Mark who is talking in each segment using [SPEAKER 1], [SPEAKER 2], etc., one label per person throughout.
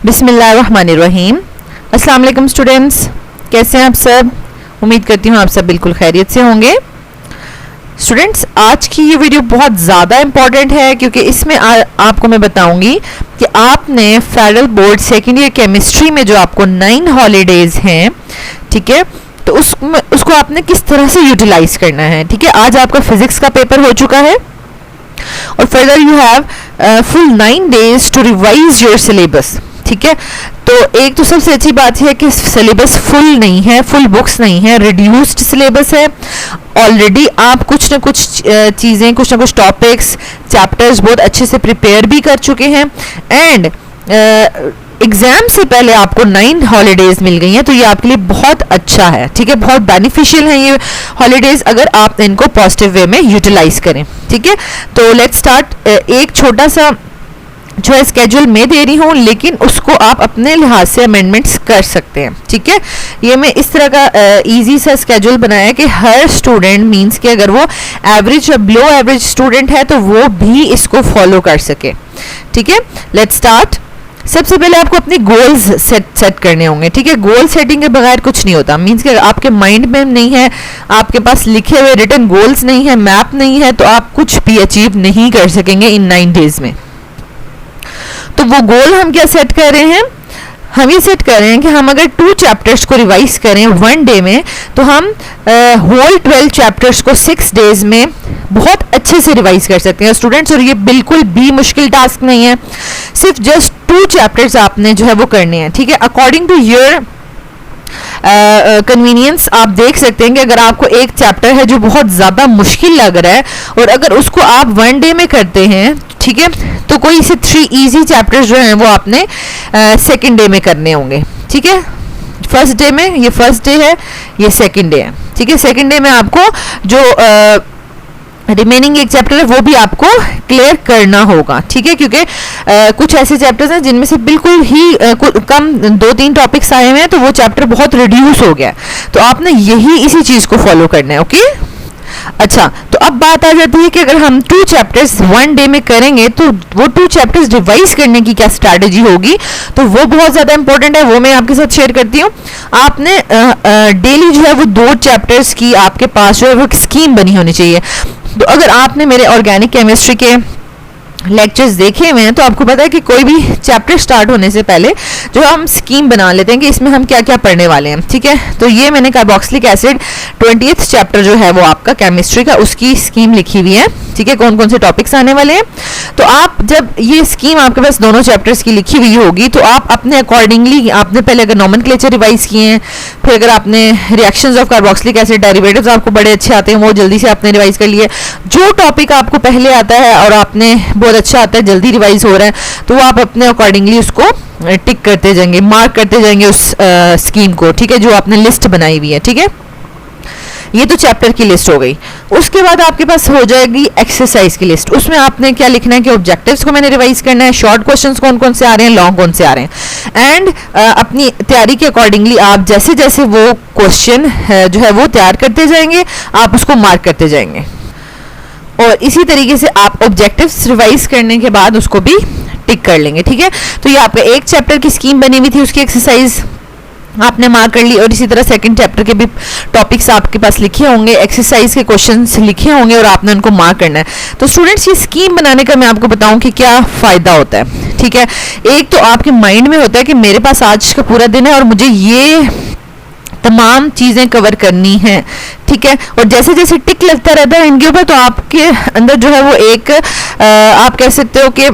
[SPEAKER 1] बिस्मिल्लाहिर्रहमानिर्रहीम। अस्सलाम वालेकुम स्टूडेंट्स, कैसे हैं आप सब? उम्मीद करती हूँ आप सब बिल्कुल खैरियत से होंगे। स्टूडेंट्स, आज की ये वीडियो बहुत ज़्यादा इम्पॉर्टेंट है क्योंकि इसमें आपको मैं बताऊंगी कि आपने federal board second year chemistry में जो आपको 9 हॉलीडेज़ हैं, ठीक है, तो उसको आपने किस तरह से यूटिलाइज करना है। ठीक है, आज आपका फिजिक्स का पेपर हो चुका है और further you have full 9 days to revise your syllabus. ठीक है, तो एक तो सबसे अच्छी बात है कि सिलेबस फुल नहीं है, फुल बुक्स नहीं है, रिड्यूस्ड सिलेबस है। ऑलरेडी आप कुछ ना कुछ चीज़ें, कुछ ना कुछ टॉपिक्स, चैप्टर्स बहुत अच्छे से प्रिपेयर भी कर चुके हैं एंड एग्जाम से पहले आपको 9 हॉलीडेज मिल गई हैं, तो ये आपके लिए बहुत अच्छा है। ठीक है, बहुत बेनिफिशियल है ये हॉलीडेज अगर आप इनको पॉजिटिव वे में यूटिलाइज करें। ठीक है, तो लेट्स स्टार्ट। एक छोटा सा जो है स्केड्यूल में दे रही हूँ, लेकिन उसको आप अपने लिहाज से अमेंडमेंट्स कर सकते हैं। ठीक है, ये मैं इस तरह का इजी सा स्केड्यूल बनाया है कि हर स्टूडेंट मींस कि अगर वो एवरेज या बिलो एवरेज स्टूडेंट है तो वो भी इसको फॉलो कर सके। ठीक है, लेट्स स्टार्ट। सबसे पहले आपको अपने गोल्स सेट करने होंगे। ठीक है, गोल सेटिंग के बगैर कुछ नहीं होता। मींस कि आपके माइंड में नहीं है, आपके पास लिखे हुए रिटन गोल्स नहीं है, मैप नहीं है, तो आप कुछ भी अचीव नहीं कर सकेंगे इन 9 days में। तो वो गोल हम क्या सेट कर रहे हैं? हम ये सेट कर रहे हैं कि हम अगर 2 चैप्टर्स को रिवाइज करें 1 डे में, तो हम होल 12 चैप्टर्स को 6 days में बहुत अच्छे से रिवाइज कर सकते हैं स्टूडेंट्स। और ये बिल्कुल भी मुश्किल टास्क नहीं है, सिर्फ जस्ट 2 चैप्टर्स आपने जो है वो करने हैं। ठीक है, अकॉर्डिंग टू योर कन्वीनियंस आप देख सकते हैं कि अगर आपको एक चैप्टर है जो बहुत ज़्यादा मुश्किल लग रहा है और अगर उसको आप 1 डे में करते हैं, ठीक है, तो कोई से 3 इजी चैप्टर्स जो हैं वो आपने सेकेंड डे में करने होंगे। ठीक है, फर्स्ट डे में, ये फर्स्ट डे है, ये सेकेंड डे है। ठीक है, सेकेंड डे में आपको जो रिमेनिंग एक चैप्टर है वो भी आपको क्लियर करना होगा। ठीक है, क्योंकि कुछ ऐसे चैप्टर्स हैं जिनमें से बिल्कुल ही कम 2-3 टॉपिक्स आए हुए हैं, तो वो चैप्टर बहुत रिड्यूस हो गया, तो आपने यही इसी चीज़ को फॉलो करना है। ओके, अच्छा, तो अब बात आ जाती है कि अगर हम 2 चैप्टर्स 1 डे में करेंगे तो वो 2 चैप्टर्स रिवाइज करने की क्या स्ट्रैटेजी होगी, तो वो बहुत ज़्यादा इंपॉर्टेंट है, वो मैं आपके साथ शेयर करती हूँ। आपने डेली जो है वो 2 चैप्टर्स की आपके पास जो है वो स्कीम बनी होनी चाहिए। तो अगर आपने मेरे ऑर्गेनिक केमिस्ट्री के लेक्चर्स देखे हुए हैं तो आपको पता है कि कोई भी चैप्टर स्टार्ट होने से पहले जो हम स्कीम बना लेते हैं कि इसमें हम क्या क्या पढ़ने वाले हैं। ठीक है, तो ये मैंने कार्बोक्सिलिक एसिड 20th चैप्टर जो है वो आपका केमिस्ट्री का, उसकी स्कीम लिखी हुई है। ठीक है, कौन कौन से टॉपिक्स आने वाले हैं, तो आप जब ये स्कीम आपके पास दोनों चैप्टर्स की लिखी हुई होगी तो आप अपने अकॉर्डिंगली, आपने पहले अगर नॉमेनक्लेचर रिवाइज किए हैं, फिर अगर आपने reactions of carboxylic acid derivatives आपको बड़े अच्छे आते हैं वो जल्दी से आपने रिवाइज कर लिए। जो टॉपिक आपको पहले आता है और आपने बहुत अच्छा आता है, जल्दी रिवाइज हो रहा है, तो वो आप अपने अकॉर्डिंगली उसको टिक करते जाएंगे, मार्क करते जाएंगे उस स्कीम को। ठीक है, जो आपने लिस्ट बनाई हुई है। ठीक है, ये तो चैप्टर की लिस्ट हो गई। उसके बाद आपके पास हो जाएगी एक्सरसाइज की लिस्ट। उसमें आपने क्या लिखना है कि ऑब्जेक्टिव्स को मैंने रिवाइज करना है, शॉर्ट क्वेश्चंस कौन कौन से आ रहे हैं, लॉन्ग कौन से आ रहे हैं, एंड अपनी तैयारी के अकॉर्डिंगली आप जैसे जैसे वो क्वेश्चन जो है वो तैयार करते जाएंगे, आप उसको मार्क करते जाएंगे। और इसी तरीके से आप ऑब्जेक्टिव्स रिवाइज करने के बाद उसको भी टिक कर लेंगे। ठीक है, तो ये आपका एक चैप्टर की स्कीम बनी हुई थी, उसकी एक्सरसाइज आपने मार्क कर ली, और इसी तरह सेकंड चैप्टर के भी टॉपिक्स आपके पास लिखे होंगे, एक्सरसाइज के क्वेश्चंस लिखे होंगे और आपने उनको मार्क करना है। तो स्टूडेंट्स, ये स्कीम बनाने का मैं आपको बताऊं कि क्या फ़ायदा होता है। ठीक है, एक तो आपके माइंड में होता है कि मेरे पास आज का पूरा दिन है और मुझे ये तमाम चीज़ें कवर करनी है। ठीक है, और जैसे जैसे टिक लगता रहता है इनके ऊपर, तो आपके अंदर जो है वो एक आप कह सकते हो कि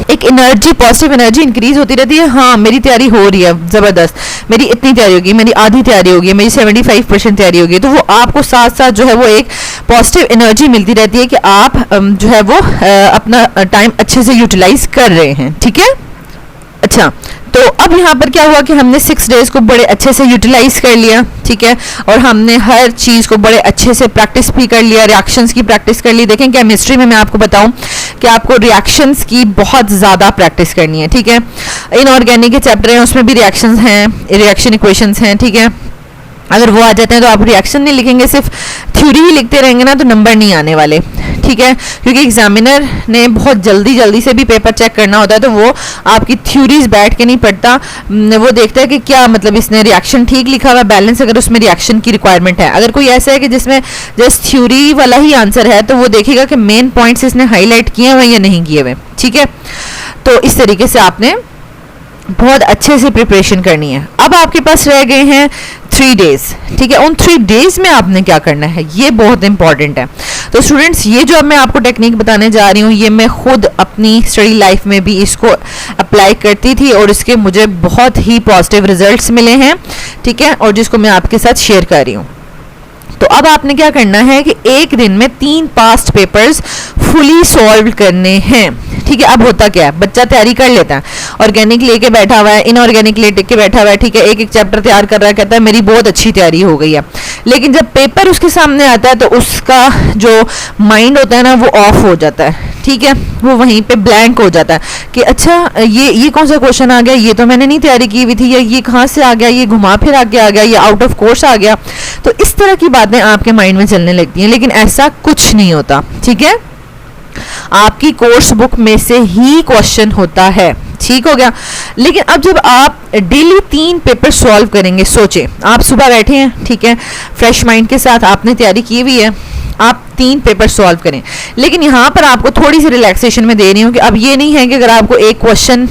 [SPEAKER 1] एक एनर्जी, पॉजिटिव एनर्जी इंक्रीज होती रहती है। हाँ, मेरी तैयारी हो रही है ज़बरदस्त, मेरी इतनी तैयारी होगी, मेरी आधी तैयारी होगी, मेरी 75% तैयारी होगी, तो वो आपको साथ साथ जो है वो एक पॉजिटिव एनर्जी मिलती रहती है कि आप जो है वो अपना टाइम अच्छे से यूटिलाइज कर रहे हैं। ठीक है, अच्छा, तो अब यहाँ पर क्या हुआ कि हमने 6 days को बड़े अच्छे से यूटिलाइज कर लिया। ठीक है, और हमने हर चीज़ को बड़े अच्छे से प्रैक्टिस भी कर लिया, रिएक्शंस की प्रैक्टिस कर ली। देखें, केमिस्ट्री में मैं आपको बताऊं कि आपको रिएक्शंस की बहुत ज़्यादा प्रैक्टिस करनी है। ठीक है, इनऑर्गेनिक के चैप्टर हैं, उसमें भी रिएक्शंस हैं, रिएक्शन इक्वेशंस हैं। ठीक है, अगर वो आ जाते हैं तो आप रिएक्शन नहीं लिखेंगे, सिर्फ थ्योरी ही लिखते रहेंगे ना, तो नंबर नहीं आने वाले। ठीक है, क्योंकि एग्जामिनर ने बहुत जल्दी से भी पेपर चेक करना होता है, तो वो आपकी थ्योरीज बैठ के नहीं पढ़ता, वो देखता है कि क्या मतलब इसने रिएक्शन ठीक लिखा हुआ है, बैलेंस अगर उसमें रिएक्शन की रिक्वायरमेंट है। अगर कोई ऐसा है कि जिसमें जस्ट थ्योरी वाला ही आंसर है, तो वो देखेगा कि मेन पॉइंट्स इसने हाईलाइट किए हुए या नहीं किए हुए। ठीक है, तो इस तरीके से आपने बहुत अच्छे से प्रिपरेशन करनी है। अब आपके पास रह गए हैं 3 डेज। ठीक है, उन 3 डेज में आपने क्या करना है, ये बहुत इंपॉर्टेंट है। तो स्टूडेंट्स, ये जो अब मैं आपको टेक्निक बताने जा रही हूँ, ये मैं खुद अपनी स्टडी लाइफ में भी इसको अप्लाई करती थी और इसके मुझे बहुत ही पॉजिटिव रिजल्ट्स मिले हैं। ठीक है, और जिसको मैं आपके साथ शेयर कर रही हूँ। तो अब आपने क्या करना है कि एक दिन में 3 पास्ट पेपर्स फुली सॉल्व करने हैं। ठीक है, अब होता क्या है, बच्चा तैयारी कर लेता है, ऑर्गेनिक लेके बैठा हुआ है, इनऑर्गेनिक लेके बैठा हुआ है, ठीक है, एक चैप्टर तैयार कर रहा है, कहता है मेरी बहुत अच्छी तैयारी हो गई है। लेकिन जब पेपर उसके सामने आता है तो उसका जो माइंड होता है ना, वो ऑफ हो जाता है। ठीक है, वो वहीं पे ब्लैंक हो जाता है कि अच्छा ये कौन सा क्वेश्चन आ गया, ये तो मैंने नहीं तैयारी की हुई थी, या ये कहाँ से आ गया, ये घुमा फिर आके आ गया, ये आउट ऑफ कोर्स आ गया। तो इस तरह की बातें आपके माइंड में चलने लगती हैं, लेकिन ऐसा कुछ नहीं होता। ठीक है, आपकी कोर्स बुक में से ही क्वेश्चन होता है। ठीक हो गया। लेकिन अब जब आप डेली 3 पेपर सॉल्व करेंगे, सोचे आप सुबह बैठे हैं, ठीक है, फ्रेश माइंड के साथ आपने तैयारी की हुई है, आप 3 पेपर सॉल्व करें। लेकिन यहाँ पर आपको थोड़ी सी रिलैक्सेशन में दे रही हूँ कि अब ये नहीं है कि अगर आपको एक क्वेश्चन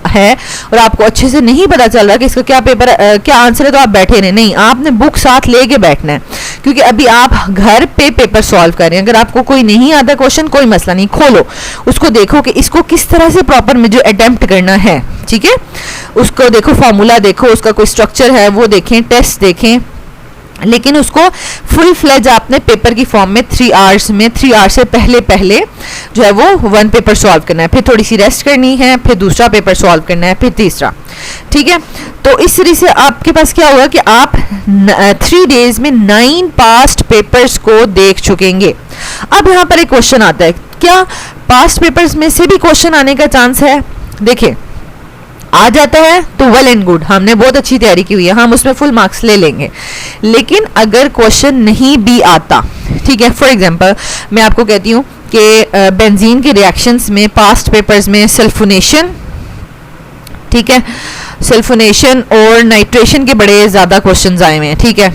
[SPEAKER 1] है और आपको अच्छे से नहीं पता चल रहा कि इसका क्या पेपर क्या आंसर है, तो आप बैठे नहीं, आपने बुक साथ लेके बैठना है, क्योंकि अभी आप घर पे पेपर सॉल्व कर रहे हैं। अगर आपको कोई नहीं आता क्वेश्चन, कोई मसला नहीं, खोलो उसको, देखो कि इसको किस तरह से प्रॉपर में जो अटेम्प्ट करना है। ठीक है, उसको देखो, फॉर्मूला देखो, उसका कोई स्ट्रक्चर है वो देखें, टेस्ट देखें, लेकिन उसको फुल फ्लेज आपने पेपर की फॉर्म में 3 आवर्स में 3 आवर्स से पहले जो है वो 1 पेपर सॉल्व करना है, फिर थोड़ी सी रेस्ट करनी है, फिर दूसरा पेपर सॉल्व करना है, फिर तीसरा। ठीक है, तो इस तरह से आपके पास क्या होगा कि आप 3 डेज में 9 पास्ट पेपर्स को देख चुकेंगे। अब यहाँ पर एक क्वेश्चन आता है, क्या पास्ट पेपर्स में से भी क्वेश्चन आने का चांस है? देखिए, आ जाता है तो वेल एंड गुड, हमने बहुत अच्छी तैयारी की हुई है, हम उसमें फुल मार्क्स ले लेंगे। लेकिन अगर क्वेश्चन नहीं भी आता, ठीक है, फॉर एग्जांपल मैं आपको कहती हूँ कि बेंजीन के रिएक्शंस में पास्ट पेपर्स में सल्फोनेशन, ठीक है, सल्फोनेशन और नाइट्रेशन के बड़े ज़्यादा क्वेश्चंस आए हुए हैं। ठीक है,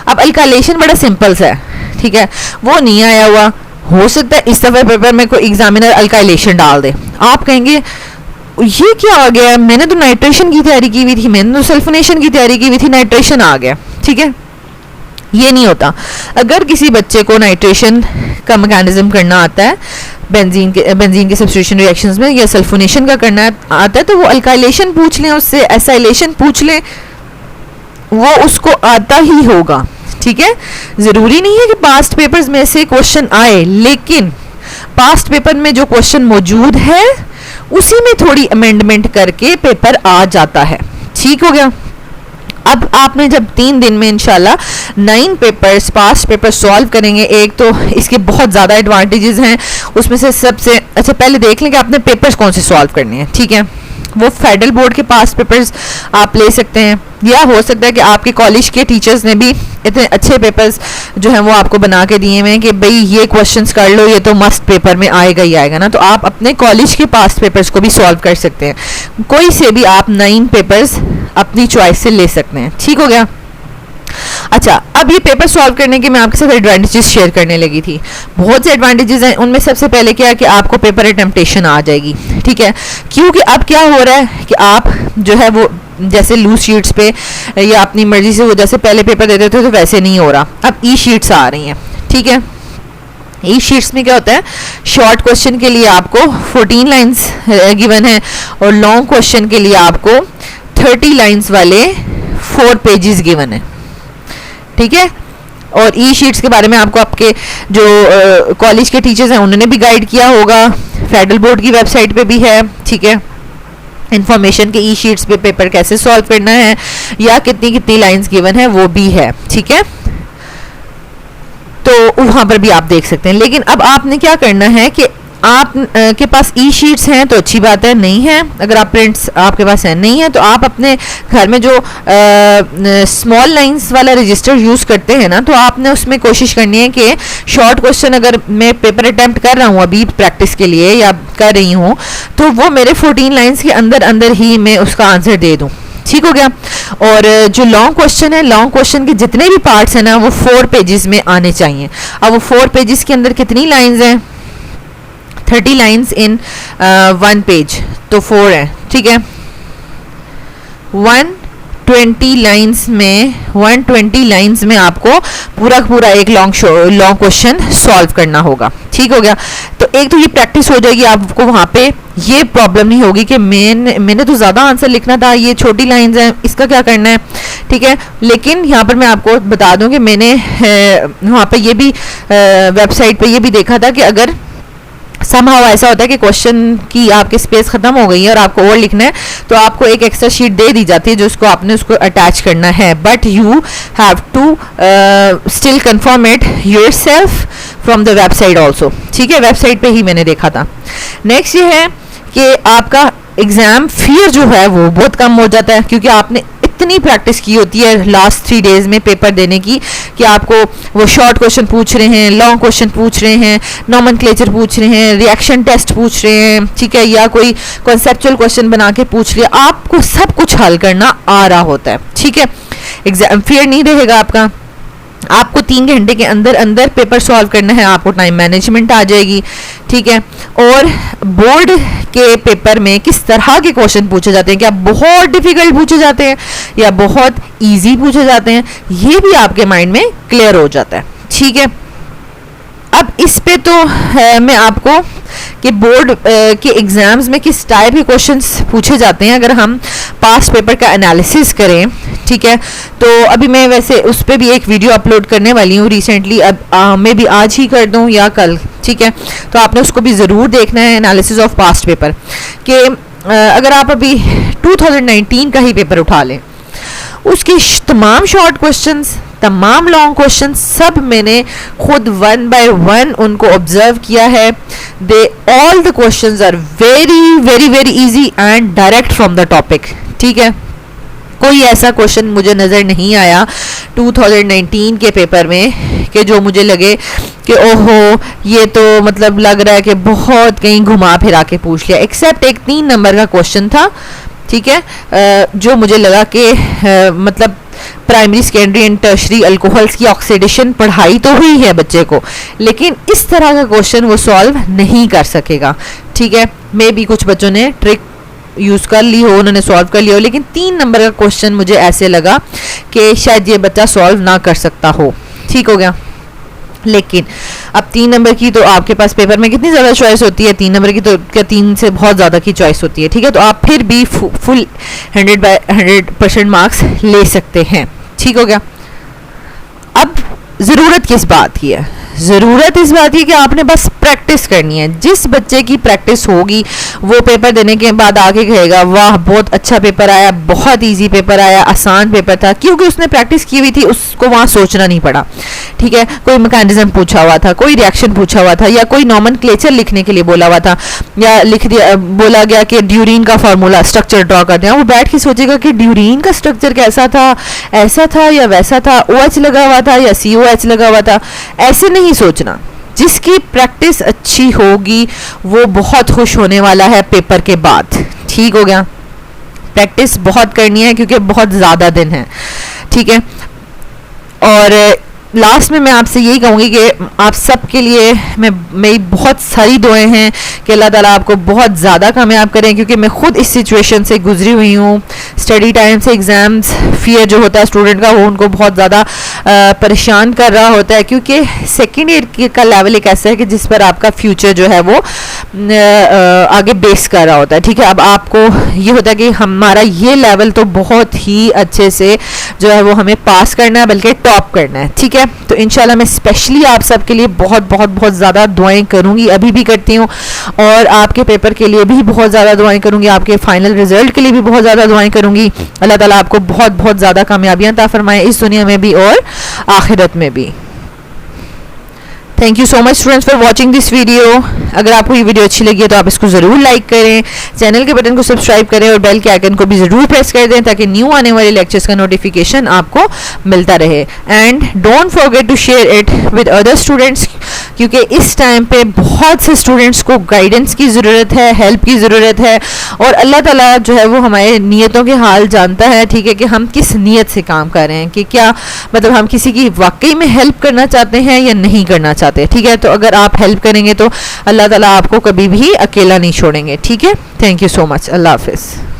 [SPEAKER 1] अब अल्काइलेशन बड़ा सिंपल सा है, ठीक है, वो नहीं आया हुआ, हो सकता है इस दफ़े पेपर में कोई एग्जामिनर अल्काइलेशन डाल दे। आप कहेंगे ये क्या आ गया, मैंने तो नाइट्रेशन की तैयारी की हुई थी, मैंने तो सल्फोनेशन की तैयारी की हुई थी, नाइट्रेशन आ गया। ठीक है, ये नहीं होता। अगर किसी बच्चे को नाइट्रेशन का मैकेनिज्म करना आता है बेंजीन के सब्स्टिट्यूशन रिएक्शंस में, या सल्फोनेशन का करना आता है, तो वो अल्काइलेशन पूछ लें उससे, एसाइलेशन पूछ लें, वो उसको आता ही होगा। ठीक है, ज़रूरी नहीं है कि पास्ट पेपर्स में से क्वेश्चन आए, लेकिन पास्ट पेपर में जो क्वेश्चन मौजूद है उसी में थोड़ी अमेंडमेंट करके पेपर आ जाता है। ठीक हो गया। अब आपने जब 3 दिन में इंशाल्लाह 9 पेपर्स पास्ट पेपर सॉल्व करेंगे, एक तो इसके बहुत ज़्यादा एडवांटेजेस हैं, उसमें से सबसे अच्छा पहले देख लें कि आपने पेपर्स कौन से सॉल्व करने हैं। ठीक है, वो फेडरल बोर्ड के पास पेपर्स आप ले सकते हैं, या हो सकता है कि आपके कॉलेज के टीचर्स ने भी इतने अच्छे पेपर्स जो हैं वो आपको बना के दिए हुए हैं कि भाई ये क्वेश्चंस कर लो, ये तो मस्त पेपर में आएगा ही आएगा ना, तो आप अपने कॉलेज के पास पेपर्स को भी सॉल्व कर सकते हैं। कोई से भी आप 9 पेपर्स अपनी चॉइस से ले सकते हैं। ठीक हो गया। अच्छा, अब ये पेपर सॉल्व करने के मैं आपके साथ एडवांटेजेस शेयर करने लगी थी। बहुत से एडवांटेजेस हैं, उनमें सबसे पहले क्या है कि आपको पेपर अटेम्प्टेशन आ जाएगी। ठीक है, क्योंकि अब क्या हो रहा है कि आप जो है वो जैसे लूज शीट्स पे या अपनी मर्जी से वो जैसे पहले पेपर देते थे तो वैसे नहीं हो रहा, अब ई शीट्स आ रही हैं। ठीक है, ई शीट्स में क्या होता है, शॉर्ट क्वेश्चन के लिए आपको 14 लाइन्स गिवन है और लॉन्ग क्वेश्चन के लिए आपको 30 लाइन्स वाले 4 पेजेस गिवन है। ठीक है, और ई शीट्स के बारे में आपको आपके जो कॉलेज के टीचर्स हैं उन्होंने भी गाइड किया होगा, फेडरल बोर्ड की वेबसाइट पे भी है। ठीक है, इंफॉर्मेशन के ई शीट्स पे पेपर कैसे सॉल्व करना है या कितनी कितनी लाइंस गिवन है वो भी है। ठीक है, तो वहाँ पर भी आप देख सकते हैं। लेकिन अब आपने क्या करना है कि आप के पास ई शीट्स हैं तो अच्छी बात है, नहीं है अगर आप प्रिंट्स आपके पास है नहीं है तो आप अपने घर में जो स्मॉल लाइंस वाला रजिस्टर यूज़ करते हैं ना, तो आपने उसमें कोशिश करनी है कि शॉर्ट क्वेश्चन अगर मैं पेपर अटैम्प्ट कर रहा हूँ अभी प्रैक्टिस के लिए या कर रही हूँ, तो वो मेरे 14 लाइंस के अंदर अंदर ही मैं उसका आंसर दे दूँ। ठीक हो गया। और जो लॉन्ग क्वेश्चन है, लॉन्ग क्वेश्चन के जितने भी पार्ट्स हैं ना वो 4 पेजेस में आने चाहिए। अब वो 4 पेजेस के अंदर कितनी लाइंस हैं? 30 लाइंस इन 1 पेज, तो 4 है। ठीक है, 120 लाइंस में आपको पूरा एक लॉन्ग क्वेश्चन सॉल्व करना होगा। ठीक हो गया। तो एक तो ये प्रैक्टिस हो जाएगी, आपको वहाँ पे ये प्रॉब्लम नहीं होगी कि मैंने तो ज़्यादा आंसर लिखना था, ये छोटी लाइंस हैं, इसका क्या करना है। ठीक है, लेकिन यहाँ पर मैं आपको बता दूँ कि मैंने वहाँ पे ये भी वेबसाइट पे ये भी देखा था कि अगर समहाउ ऐसा होता है कि क्वेश्चन की आपकी स्पेस खत्म हो गई है और आपको और लिखना है, तो आपको एक एक्स्ट्रा शीट दे दी जाती है जो उसको आपने उसको अटैच करना है, but you have to still confirm it yourself from the website also. ठीक है, वेबसाइट पे ही मैंने देखा था। नेक्स्ट ये है कि आपका एग्ज़ाम फियर जो है वो बहुत कम हो जाता है, क्योंकि आपने इतनी प्रैक्टिस की होती है लास्ट 3 डेज में पेपर देने की कि आपको वो शॉर्ट क्वेश्चन पूछ रहे हैं, लॉन्ग क्वेश्चन पूछ रहे हैं, नॉमेनक्लेचर पूछ रहे हैं, रिएक्शन टेस्ट पूछ रहे हैं, ठीक है, या कोई कॉन्सेप्चुअल क्वेश्चन बना के पूछ लिया, आपको सब कुछ हल करना आ रहा होता है। ठीक है, एग्जाम फियर नहीं रहेगा आपका। आपको 3 घंटे के अंदर अंदर पेपर सॉल्व करना है, आपको टाइम मैनेजमेंट आ जाएगी। ठीक है, और बोर्ड के पेपर में किस तरह के क्वेश्चन पूछे जाते हैं, क्या बहुत डिफिकल्ट पूछे जाते हैं या बहुत इजी पूछे जाते हैं, ये भी आपके माइंड में क्लियर हो जाता है। ठीक है, अब इस पे तो मैं आपको कि बोर्ड के एग्जाम्स में किस टाइप के क्वेश्चंस पूछे जाते हैं अगर हम पास्ट पेपर का एनालिसिस करें। ठीक है, तो अभी मैं वैसे उस पर भी एक वीडियो अपलोड करने वाली हूँ रिसेंटली, अब मैं भी आज ही कर दूँ या कल। ठीक है, तो आपने उसको भी ज़रूर देखना है, एनालिसिस ऑफ पास्ट पेपर कि अगर आप अभी 2019 का ही पेपर उठा लें, उसके तमाम शॉर्ट क्वेश्चंस, तमाम लॉन्ग क्वेश्चन सब मैंने खुद 1 by 1 उनको ऑब्जर्व किया है। They all the questions are very very very easy and direct from the topic. ठीक है, कोई ऐसा क्वेश्चन मुझे नज़र नहीं आया 2019 के पेपर में कि जो मुझे लगे कि ओहो ये तो मतलब लग रहा है कि बहुत कहीं घुमा फिरा के पूछ लिया, एक्सेप्ट एक 3 नंबर का क्वेश्चन था। ठीक है, जो मुझे लगा कि मतलब primary secondary and tertiary alcohols की ऑक्सीडेशन पढ़ाई तो हुई है बच्चे को, लेकिन इस तरह का क्वेश्चन वो सॉल्व नहीं कर सकेगा। ठीक है, मे बी कुछ बच्चों ने ट्रिक यूज़ कर ली हो, उन्होंने सॉल्व कर लिया हो, लेकिन 3 नंबर का क्वेश्चन मुझे ऐसे लगा कि शायद ये बच्चा सॉल्व ना कर सकता हो। ठीक हो गया, लेकिन अब 3 नंबर की तो आपके पास पेपर में कितनी ज़्यादा चॉइस होती है, 3 नंबर की तो क्या 3 से बहुत ज़्यादा की चॉइस होती है। ठीक है, तो आप फिर भी फुल 100% मार्क्स ले सकते हैं। ठीक हो गया। अब ज़रूरत किस बात की है? ज़रूरत इस बात की कि आपने बस प्रैक्टिस करनी है। जिस बच्चे की प्रैक्टिस होगी वो पेपर देने के बाद आगे कहेगा वाह बहुत अच्छा पेपर आया, बहुत इजी पेपर आया, आसान पेपर था, क्योंकि उसने प्रैक्टिस की हुई थी, उसको वहाँ सोचना नहीं पड़ा। ठीक है, कोई मैकेनिज्म पूछा हुआ था, कोई रिएक्शन पूछा हुआ था, या कोई नॉमेनक्लेचर लिखने के लिए बोला हुआ था, या लिख दिया बोला गया कि ड्यूरीन का फार्मूला स्ट्रक्चर ड्रॉ कर दिया, वो बैठ के सोचेगा कि ड्यूरीन का स्ट्रक्चर कैसा था, ऐसा था या वैसा था, OH लगा हुआ था या COH लगा हुआ था, ऐसे नहीं सोचना। जिसकी प्रैक्टिस अच्छी होगी वो बहुत खुश होने वाला है पेपर के बाद। ठीक हो गया, प्रैक्टिस बहुत करनी है क्योंकि बहुत ज़्यादा दिन है। ठीक है, और लास्ट में मैं आपसे यही कहूँगी कि आप सब के लिए मेरी बहुत सारी दुआएं हैं कि अल्लाह ताला आपको बहुत ज़्यादा कामयाब करें, क्योंकि मैं खुद इस सिचुएशन से गुजरी हुई हूँ। स्टडी टाइम से एग्ज़ाम्स फियर जो होता है स्टूडेंट का, वो उनको बहुत ज़्यादा परेशान कर रहा होता है, क्योंकि सेकेंड ईयर का लेवल एक ऐसा है कि जिस पर आपका फ्यूचर जो है वो आगे बेस कर रहा होता है। ठीक है, अब आपको ये होता है कि हमारा ये लेवल तो बहुत ही अच्छे से जो है वो हमें पास करना है, बल्कि टॉप करना है। ठीक है, तो इंशाल्लाह मैं स्पेशली आप सब के लिए बहुत बहुत बहुत ज़्यादा दुआएं करूँगी, अभी भी करती हूँ, और आपके पेपर के लिए भी बहुत ज़्यादा दुआएं करूँगी, आपके फाइनल रिजल्ट के लिए भी बहुत ज़्यादा दुआएं करूँगी। अल्लाह ताला आपको बहुत बहुत ज़्यादा कामयाबियाँ अता फरमाए इस दुनिया में भी और आखिरत में भी। Thank you so much students for watching this video. अगर आपको ये वीडियो अच्छी लगी है तो आप इसको ज़रूर लाइक करें, चैनल के बटन को सब्सक्राइब करें और बेल के आइकन को भी ज़रूर प्रेस कर दें ताकि न्यू आने वाले लेक्चर्स का नोटिफिकेशन आपको मिलता रहे। And don't forget to share it with other students, क्योंकि इस टाइम पे बहुत से स्टूडेंट्स को गाइडेंस की ज़रूरत है, हेल्प की ज़रूरत है, और अल्लाह ताला जो है वो हमारे नीयतों के हाल जानता है, ठीक है, कि हम किस नीयत से काम कर रहे हैं, कि क्या मतलब हम किसी की वाकई में हेल्प करना चाहते हैं या नहीं करना चाहते, ठीक है। तो अगर आप हेल्प करेंगे तो अल्लाह ताला आपको कभी भी अकेला नहीं छोड़ेंगे, ठीक है। Thank you so much. अल्लाह हाफिज़।